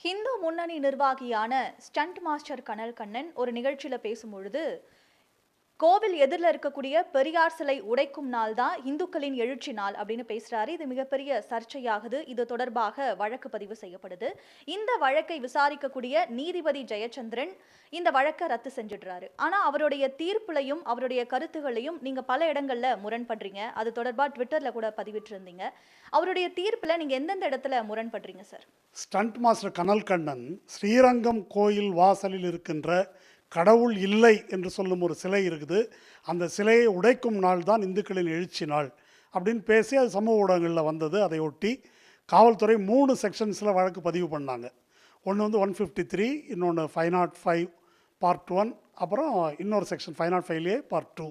ஹிந்து முன்னணி நிர்வாகியான stunt master கனல் கண்ணன் ஒரு நிகழ்ச்சியில பேசும்பொழுது கோவில் எதிரில் இருக்கக்கூடிய பெரியார் சிலை உடைக்கும் நாள் தான் இந்துக்களின் எழுச்சி நாள் அப்படின்னு பேசுறாரு. இது மிகப்பெரிய சர்ச்சையாகுது. இது தொடர்பாக வழக்கு பதிவு செய்யப்படுது. இந்த வழக்கை விசாரிக்கக்கூடிய நீதிபதி ஜெயச்சந்திரன் இந்த வழக்கை ரத்து செஞ்சிடுறாரு. ஆனா அவருடைய தீர்ப்புலையும் அவருடைய கருத்துகளையும் நீங்க பல இடங்கள்ல முரண்படுறீங்க. அது தொடர்பா ட்விட்டர்ல கூட பதிவிட்டு இருந்தீங்க. அவருடைய தீர்ப்புல நீங்க எந்தெந்த இடத்துல முரண்படுறீங்க சார்? ஸ்டண்ட் மாஸ்டர் கனல் கண்ணன் ஸ்ரீரங்கம் கோயில் வாசலில் இருக்கின்ற கடவுள் இல்லை என்று சொல்லும் ஒரு சிலை இருக்குது, அந்த சிலையை உடைக்கும் நாள் தான் இந்துக்களின் எழுச்சி நாள் அப்படின்னு பேசி அது சமூக ஊடகங்களில் வந்தது. அதை ஒட்டி காவல்துறை 3 செக்ஷன்ஸில் வழக்கு பதிவு பண்ணாங்க. ஒன்று வந்து 153, இன்னொன்று 505 பார்ட் 1, அப்புறம் இன்னொரு செக்ஷன் 505 பார்ட் 2.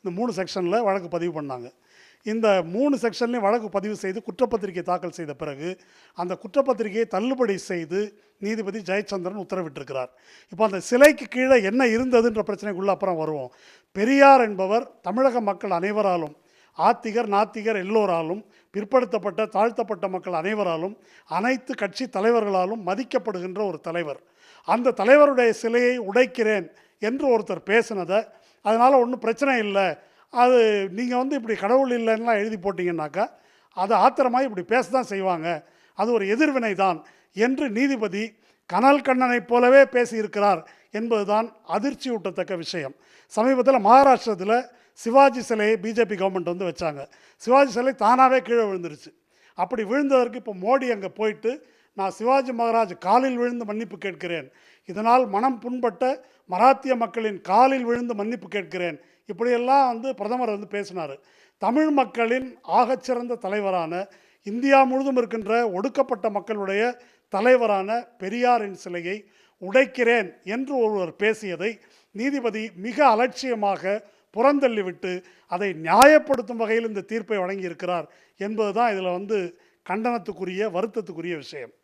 இந்த 3 செக்ஷனில் வழக்கு பதிவு பண்ணாங்க. இந்த 3 செக்ஷன்லையும் வழக்கு பதிவு செய்து குற்றப்பத்திரிகை தாக்கல் செய்த பிறகு அந்த குற்றப்பத்திரிகையை தள்ளுபடி செய்து நீதிபதி ஜெயச்சந்திரன் உத்தரவிட்டிருக்கிறார். இப்போ அந்த சிலைக்கு கீழே என்ன இருந்ததுன்ற பிரச்சனைக்குள்ளே அப்புறம் வருவோம். பெரியார் என்பவர் தமிழக மக்கள் அனைவராலும், ஆத்திகர் நாத்திகர் எல்லோராலும், பிற்படுத்தப்பட்ட தாழ்த்தப்பட்ட மக்கள் அனைவராலும், அனைத்து கட்சி தலைவர்களாலும் மதிக்கப்படுகின்ற ஒரு தலைவர். அந்த தலைவருடைய சிலையை உடைக்கிறேன் என்று ஒருத்தர் பேசினதை, அதனால் ஒன்றும் பிரச்சனை இல்லை, அது நீங்கள் வந்து இப்படி கடவுள் இல்லைன்னா எழுதி போட்டிங்கன்னாக்கா அது ஆத்திரமாக இப்படி பேச தான் செய்வாங்க, அது ஒரு எதிர்வினை தான் என்று நீதிபதி கனல் கண்ணனைப் போலவே பேசியிருக்கிறார் என்பதுதான் அதிர்ச்சியூட்டத்தக்க விஷயம். சமீபத்தில் மகாராஷ்டிரத்தில் சிவாஜி சிலையை பிஜேபி கவர்மெண்ட் வந்து வச்சாங்க. சிவாஜி சிலை தானாகவே கீழே விழுந்துருச்சு. அப்படி விழுந்ததற்கு இப்போ மோடி அங்கே போயிட்டு நான் சிவாஜி மகாராஜ் காலில் விழுந்து மன்னிப்பு கேட்கிறேன், இதனால் மனம் புண்பட்ட மராத்திய மக்களின் காலில் விழுந்து மன்னிப்பு கேட்கிறேன், இப்படியெல்லாம் வந்து பிரதமர் வந்து பேசினார். தமிழ் மக்களின் ஆகச்சிறந்த தலைவரான, இந்தியா முழுதும் இருக்கின்ற ஒடுக்கப்பட்ட மக்களுடைய தலைவரான பெரியாரின் சிலையை உடைக்கிறேன் என்று ஒருவர் பேசியதை நீதிபதி மிக அலட்சியமாக புறந்தள்ளிவிட்டு அதை நியாயப்படுத்தும் வகையில் இந்த தீர்ப்பை வழங்கியிருக்கிறார் என்பதுதான் இதில் வந்து கண்டனத்துக்குரிய வருத்தத்துக்குரிய விஷயம்.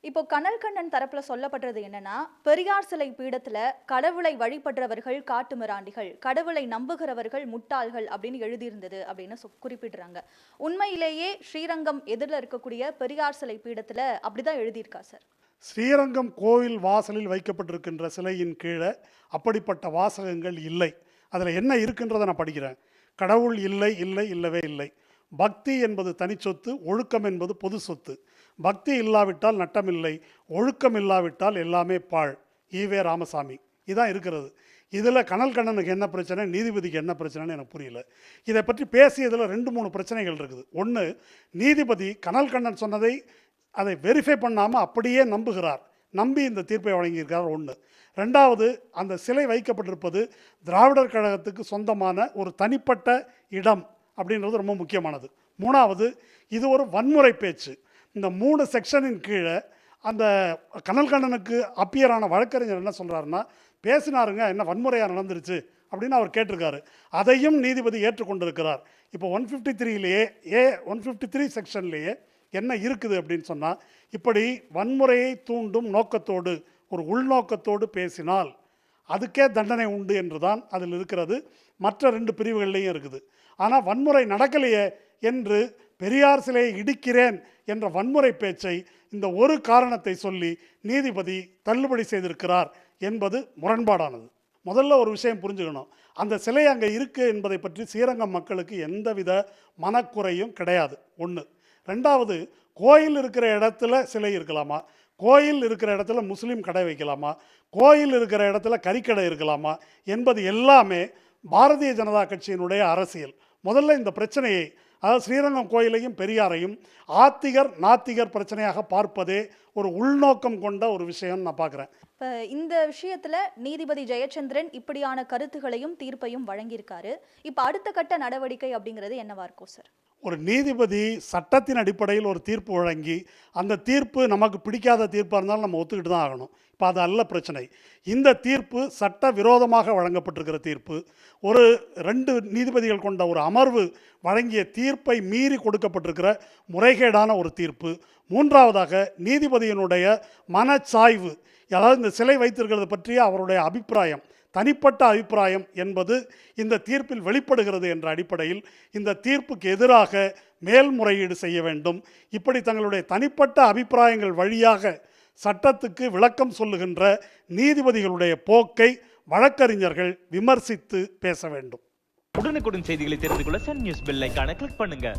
இப்போ கனல் கண்ணன் தரப்புல சொல்லப்படுறது என்னன்னா, பெரியார் சிலை பீடத்துல கடவுளை வழிபடுறவர்கள் காட்டு மிராண்டிகள், கடவுளை நம்புகிறவர்கள் முட்டாள்கள் அப்படின்னு எழுதியிருந்தது அப்படின்னு குறிப்பிடுறாங்க. உண்மையிலேயே ஸ்ரீரங்கம் எதிரில் இருக்கக்கூடிய பெரியார் சிலை பீடத்துல அப்படிதான் எழுதியிருக்கா சார்? ஸ்ரீரங்கம் கோவில் வாசலில் வைக்கப்பட்டிருக்கின்ற சிலையின் கீழே அப்படிப்பட்ட வாசகங்கள் இல்லை. அதில் என்ன இருக்குன்றதை நான் படிக்கிறேன். கடவுள் இல்லை, இல்லை, இல்லவே இல்லை. பக்தி என்பது தனிச்சொத்து, ஒழுக்கம் என்பது பொது சொத்து. பக்தி இல்லாவிட்டால் நட்டமில்லை, ஒழுக்கம் இல்லாவிட்டால் எல்லாமே பாழ். ஈவே ராமசாமி. இதான் இருக்கிறது. இதில் கனல் கண்ணனுக்கு என்ன பிரச்சனை, நீதிபதிக்கு என்ன பிரச்சனைன்னு எனக்கு புரியல. இதை பற்றி பேசியதில் 2-3 பிரச்சனைகள் இருக்குது. ஒன்று, நீதிபதி கனல் கண்ணன் சொன்னதை அதை வெரிஃபை பண்ணாமல் அப்படியே நம்புகிறார், நம்பி இந்த தீர்ப்பை வழங்கியிருக்கிறார். ஒன்று. ரெண்டாவது, அந்த சிலை வைக்கப்பட்டிருப்பது திராவிடர் கழகத்துக்கு சொந்தமான ஒரு தனிப்பட்ட இடம் அப்படின்றது ரொம்ப முக்கியமானது. மூணாவது, இது ஒரு வன்முறை பேச்சு. இந்த 3 செக்ஷனின் கீழே அந்த கனல் கண்ணனுக்கு அப்பியரான வழக்கறிஞர் என்ன சொல்கிறாருன்னா, பேசினாருங்க, என்ன வன்முறையாக நடந்துருச்சு அப்படின்னு அவர் கேட்டிருக்காரு. அதையும் நீதிபதி ஏற்றுக்கொண்டிருக்கிறார். இப்போ 153 செக்ஷன்லேயே என்ன இருக்குது அப்படின்னு சொன்னால், இப்படி வன்முறையை தூண்டும் நோக்கத்தோடு, ஒரு உள்நோக்கத்தோடு பேசினால் அதுக்கே தண்டனை உண்டு என்று தான் அதில் இருக்கிறது. மற்ற 2 பிரிவுகள்லேயும் இருக்குது. ஆனால் வன்முறை நடக்கலையே என்று பெரியார் சிலையை இடிக்கிறேன் என்ற வன்முறை பேச்சை இந்த ஒரு காரணத்தை சொல்லி நீதிபதி தள்ளுபடி செய்திருக்கிறார் என்பது முரண்பாடானது. முதல்ல ஒரு விஷயம் புரிஞ்சுக்கணும், அந்த சிலை அங்கே இருக்குது என்பதை பற்றி ஸ்ரீரங்கம் மக்களுக்கு எந்தவித மனக்குறையும் கிடையாது. ஒன்று. ரெண்டாவது, கோயில் இருக்கிற இடத்துல சிலை இருக்கலாமா, கோயில் இருக்கிற இடத்துல முஸ்லீம் கடை வைக்கலாமா, கோயில் இருக்கிற இடத்துல கறிக்கடை இருக்கலாமா என்பது எல்லாமே பாரதிய ஜனதா கட்சியினுடைய அரசியல். முதல்ல இந்த பிரச்சனையை, அதாவது ஸ்ரீரங்கம் கோயிலையும் பெரியாரையும் ஆத்திகர் நாத்திகர் பிரச்சனையாக பார்ப்பதே ஒரு உள்நோக்கம் கொண்ட ஒரு விஷயம் நான் பார்க்குறேன். இப்போ இந்த விஷயத்துல நீதிபதி ஜெயச்சந்திரன் இப்படியான கருத்துகளையும் தீர்ப்பையும் வழங்கியிருக்காரு. இப்போ அடுத்த கட்ட நடவடிக்கை அப்படிங்கிறது என்னவா இருக்கும் சார்? ஒரு நீதிபதி சட்டத்தின் அடிப்படையில் ஒரு தீர்ப்பு வழங்கி அந்த தீர்ப்பு நமக்கு பிடிக்காத தீர்ப்பாக இருந்தாலும் நம்ம ஒத்துக்கிட்டு தான் ஆகணும். இப்போ அது அல்ல பிரச்சனை. இந்த தீர்ப்பு சட்ட விரோதமாக வழங்கப்பட்டிருக்கிற தீர்ப்பு, ஒரு 2 நீதிபதிகள் கொண்ட ஒரு அமர்வு வழங்கிய தீர்ப்பை மீறி கொடுக்கப்பட்டிருக்கிற முறைகேடான ஒரு தீர்ப்பு. மூன்றாவதாக, நீதிபதியினுடைய மனச்சாய்வு, அதாவது இந்த சிலை வைத்திருக்கிறது பற்றிய அவருடைய அபிப்பிராயம், தனிப்பட்ட அபிப்பிராயம் என்பது இந்த தீர்ப்பில் வெளிப்படுகிறது என்ற அடிப்படையில் இந்த தீர்ப்புக்கு எதிராக மேல்முறையீடு செய்ய வேண்டும். இப்படி தங்களுடைய தனிப்பட்ட அபிப்பிராயங்கள் வழியாக சட்டத்துக்கு விளக்கம் சொல்லுகின்ற நீதிபதிகளுடைய போக்கை வழக்கறிஞர்கள் விமர்சித்து பேச வேண்டும். உடனுக்குடன் செய்திகளை தெரிந்து கொள்ள சன் நியூஸ் பெல் ஐகானை கிளிக் பண்ணுங்க.